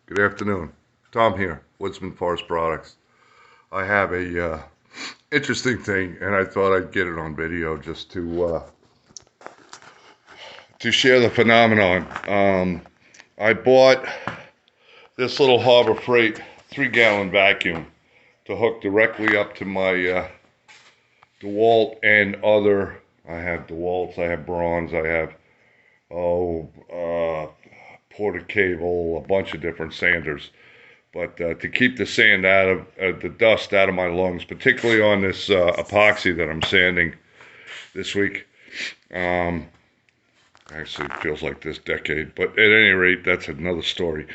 Good afternoon. Tom here, Woodsman Forest Products. I have a interesting thing, and I thought I'd get it on video just to share the phenomenon. I bought this little Harbor Freight 3-gallon vacuum to hook directly up to my DeWalt and other. I have DeWalt's, I have Bronze, I have ported cable, a bunch of different sanders. But to keep the sand out of the dust out of my lungs, particularly on this epoxy that I'm sanding this week. Actually, it feels like this decade, but at any rate, that's another story.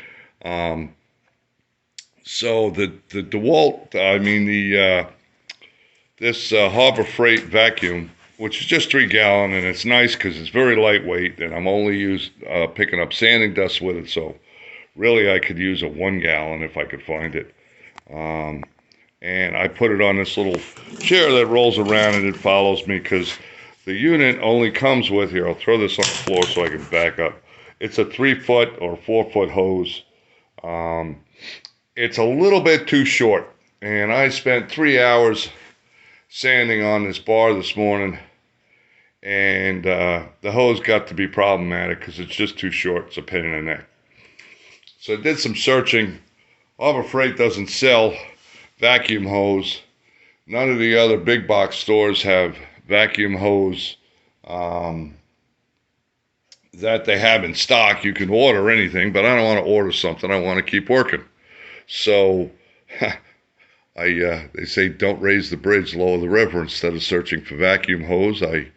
So the DeWalt, this Harbor Freight vacuum, which is just 3-gallon, and it's nice because it's very lightweight, and I'm only picking up sanding dust with it, so really I could use a 1-gallon if I could find it. And I put it on this little chair that rolls around and it follows me because the unit only comes with, here, I'll throw this on the floor so I can back up. It's a 3-foot or 4-foot hose. It's a little bit too short, and I spent 3 hours sanding on this bar this morning, and the hose got to be problematic because it's just too short. It's a pain in the neck. So I did some searching. Harbor Freight doesn't sell vacuum hose. None of the other big box stores have vacuum hose that they have in stock. You can order anything, but I don't want to order something. I want to keep working. So they say don't raise the bridge, lower the river. Instead of searching for vacuum hose, I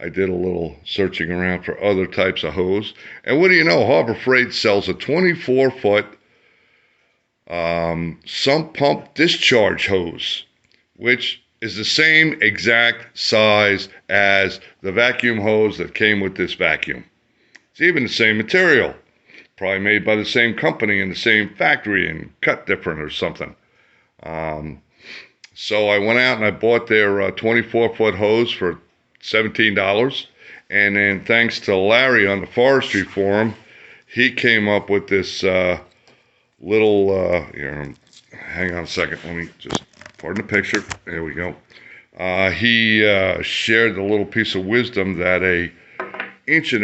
did a little searching around for other types of hose. And what do you know? Harbor Freight sells a 24-foot sump pump discharge hose, which is the same exact size as the vacuum hose that came with this vacuum. It's even the same material. Probably made by the same company in the same factory and cut different or something. So I went out and I bought their 24-foot hose for $17. And then thanks to Larry on the forestry forum, he came up with this little, here, hang on a second, let me just, pardon the picture, there we go. He shared a little piece of wisdom that a 1.25 inch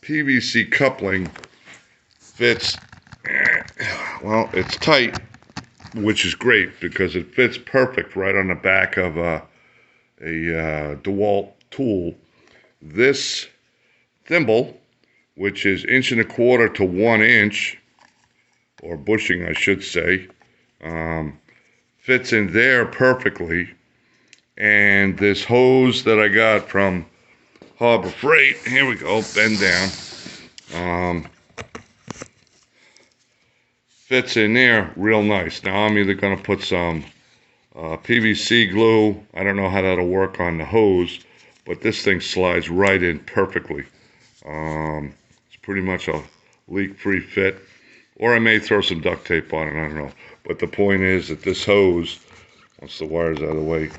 PVC coupling fits, well, it's tight, which is great because it fits perfect right on the back of a DeWalt tool. This thimble, which is 1.25 inches to 1 inch, or bushing I should say, fits in there perfectly. And this hose that I got from Harbor Freight, here we go, bend down, fits in there real nice. Now I'm either going to put some PVC glue, I don't know how that'll work on the hose, but this thing slides right in perfectly. It's pretty much a leak-free fit, or I may throw some duct tape on it, I don't know. But the point is that this hose, once the wire's out of the way,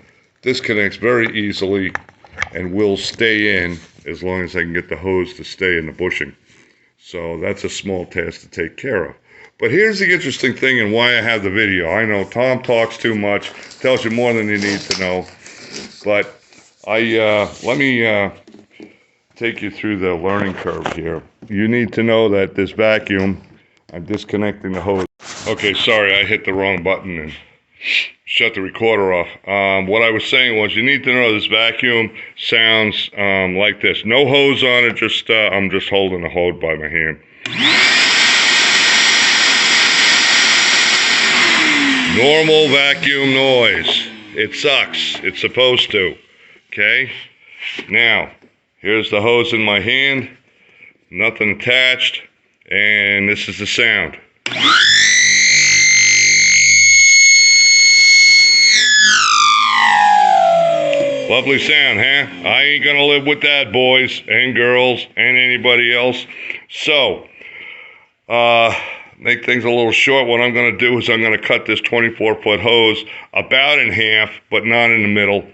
disconnects very easily and will stay in as long as I can get the hose to stay in the bushing. So that's a small task to take care of. But here's the interesting thing and why I have the video. I know Tom talks too much, tells you more than you need to know. But let me take you through the learning curve here. You need to know that this vacuum, I'm disconnecting the hose. Okay, sorry, I hit the wrong button and shut the recorder off. What I was saying was you need to know this vacuum sounds like this. No hose on it, just I'm just holding the hose by my hand. Normal vacuum noise. It sucks. It's supposed to. Okay? Now, here's the hose in my hand. Nothing attached. And this is the sound. Lovely sound, huh? I ain't gonna live with that, boys and girls and anybody else. So, make things a little short. What I'm gonna do is I'm gonna cut this 24-foot hose about in half, but not in the middle.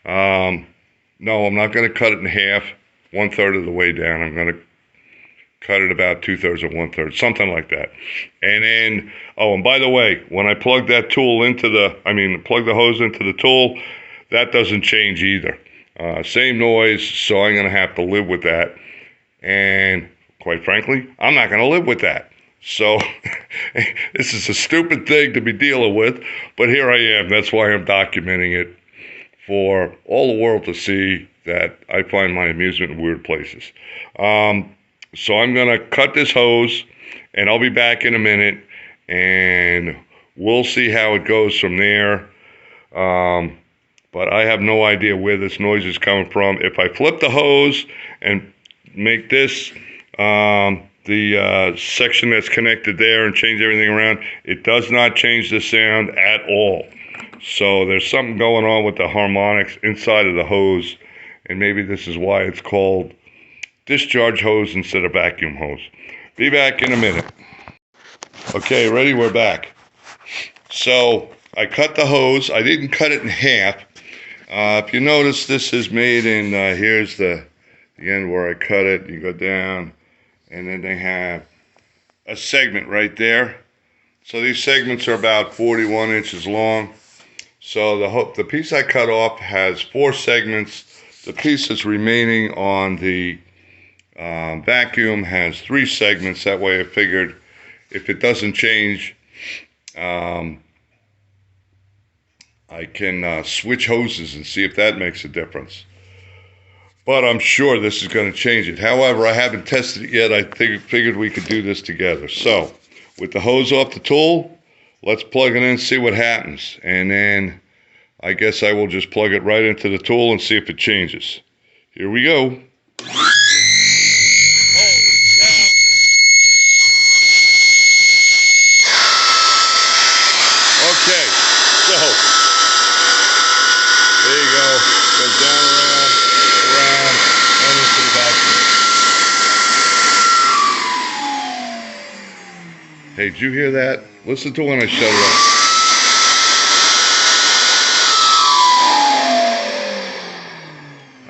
No, I'm not gonna cut it in half, 1/3 of the way down. I'm gonna cut it about 2/3 or 1/3, something like that. And then, oh, and by the way, when I plug that tool into plug the hose into the tool, that doesn't change either. Same noise, so I'm going to have to live with that. And quite frankly, I'm not going to live with that. So this is a stupid thing to be dealing with, but here I am. That's why I'm documenting it for all the world to see that I find my amusement in weird places. So I'm going to cut this hose, and I'll be back in a minute, and we'll see how it goes from there. But I have no idea where this noise is coming from. If I flip the hose and make this the section that's connected there and change everything around, it does not change the sound at all. So there's something going on with the harmonics inside of the hose, and maybe this is why it's called discharge hose instead of vacuum hose. Be back in a minute. Okay, ready? We're back. So I cut the hose. I didn't cut it in half. If you notice, this is made in, here's the end where I cut it. You go down, and then they have a segment right there. So these segments are about 41 inches long. So the piece I cut off has 4 segments. The piece that's remaining on the vacuum has 3 segments. That way I figured if it doesn't change, I can switch hoses and see if that makes a difference. But I'm sure this is going to change it. However, I haven't tested it yet. I figured we could do this together. So with the hose off the tool, let's plug it in and see what happens. And then I guess I will just plug it right into the tool and see if it changes. Here we go. Okay, so there you go. Goes down, around, and into the vacuum. Hey, did you hear that? Listen to when I shut it off.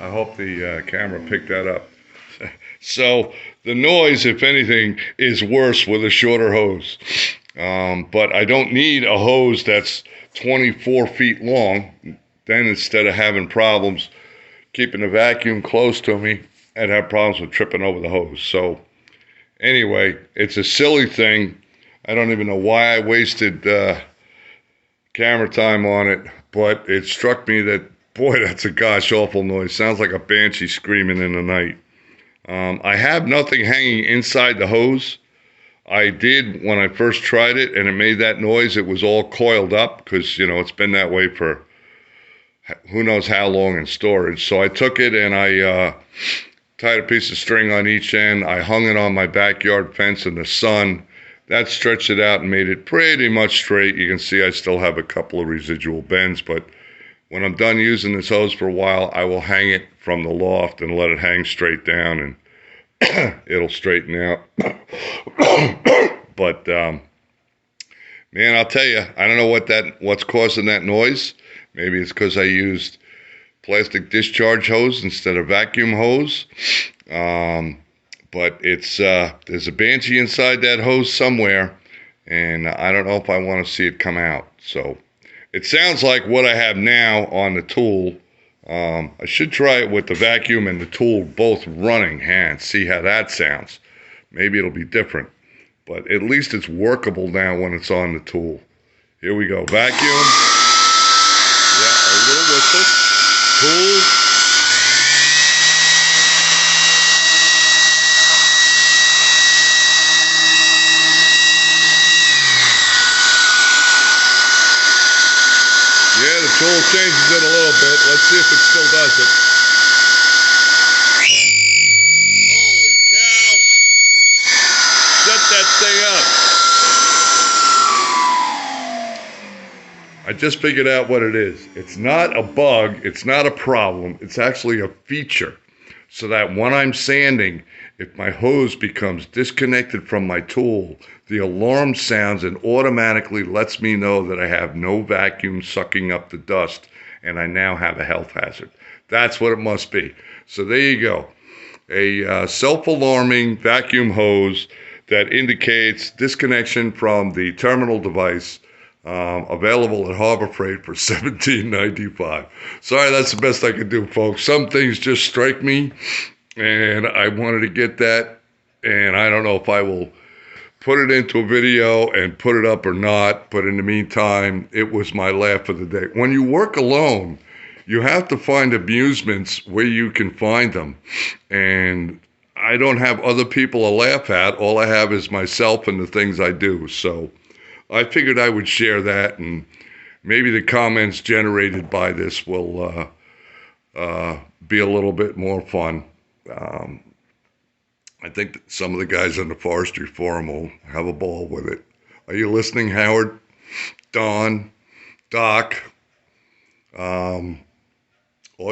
I hope the camera picked that up. So the noise, if anything, is worse with a shorter hose. But I don't need a hose that's 24 feet long. Then instead of having problems keeping the vacuum close to me, I'd have problems with tripping over the hose. So anyway, it's a silly thing. I don't even know why I wasted camera time on it, but it struck me that, boy, that's a gosh awful noise. Sounds like a banshee screaming in the night. I have nothing hanging inside the hose. I did when I first tried it, and it made that noise. It was all coiled up because, you know, it's been that way for who knows how long in storage. So I took it and I tied a piece of string on each end. I hung it on my backyard fence in the sun. That stretched it out and made it pretty much straight. You can see I still have a couple of residual bends, but when I'm done using this hose for a while, I will hang it from the loft and let it hang straight down, and it'll straighten out. But man, I'll tell you, I don't know what's causing that noise. Maybe it's because I used plastic discharge hose instead of vacuum hose. But it's there's a banshee inside that hose somewhere, and I don't know if I want to see it come out. So it sounds like what I have now on the tool. I should try it with the vacuum and the tool both running and see how that sounds. Maybe it'll be different, but at least it's workable now when it's on the tool. Here we go. Vacuum. Yeah, a little whistle. Tool. Yeah, the tool changes it a little bit. Let's see if it still does it. Holy cow! Set that thing up. I just figured out what it is. It's not a bug. It's not a problem. It's actually a feature. So that when I'm sanding, if my hose becomes disconnected from my tool, the alarm sounds and automatically lets me know that I have no vacuum sucking up the dust and I now have a health hazard. That's what it must be. So there you go. a self-alarming vacuum hose that indicates disconnection from the terminal device. Available at Harbor Freight for $17.95. Sorry, that's the best I could do, folks. Some things just strike me, and I wanted to get that, and I don't know if I will put it into a video and put it up or not, but in the meantime, it was my laugh of the day. When you work alone, you have to find amusements where you can find them, and I don't have other people to laugh at. All I have is myself and the things I do, so I figured I would share that, and maybe the comments generated by this will be a little bit more fun. I think that some of the guys on the forestry forum will have a ball with it. Are you listening, Howard, Don, Doc, all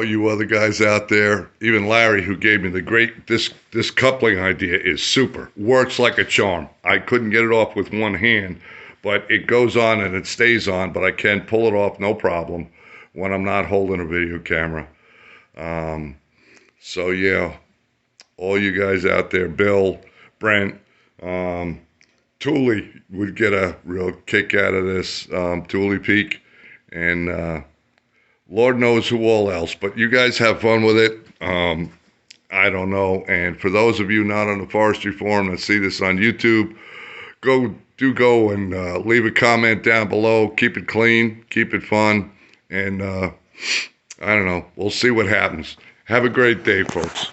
you other guys out there, even Larry, who gave me the great, this coupling idea is super. Works like a charm. I couldn't get it off with one hand, but it goes on and it stays on, but I can pull it off no problem when I'm not holding a video camera. So yeah, all you guys out there, Bill, Brent, Thule would get a real kick out of this, Thule Peak, and Lord knows who all else, but you guys have fun with it. I don't know, and for those of you not on the forestry forum that see this on YouTube, go and leave a comment down below. Keep it clean, keep it fun, and I don't know, we'll see what happens. Have a great day, folks.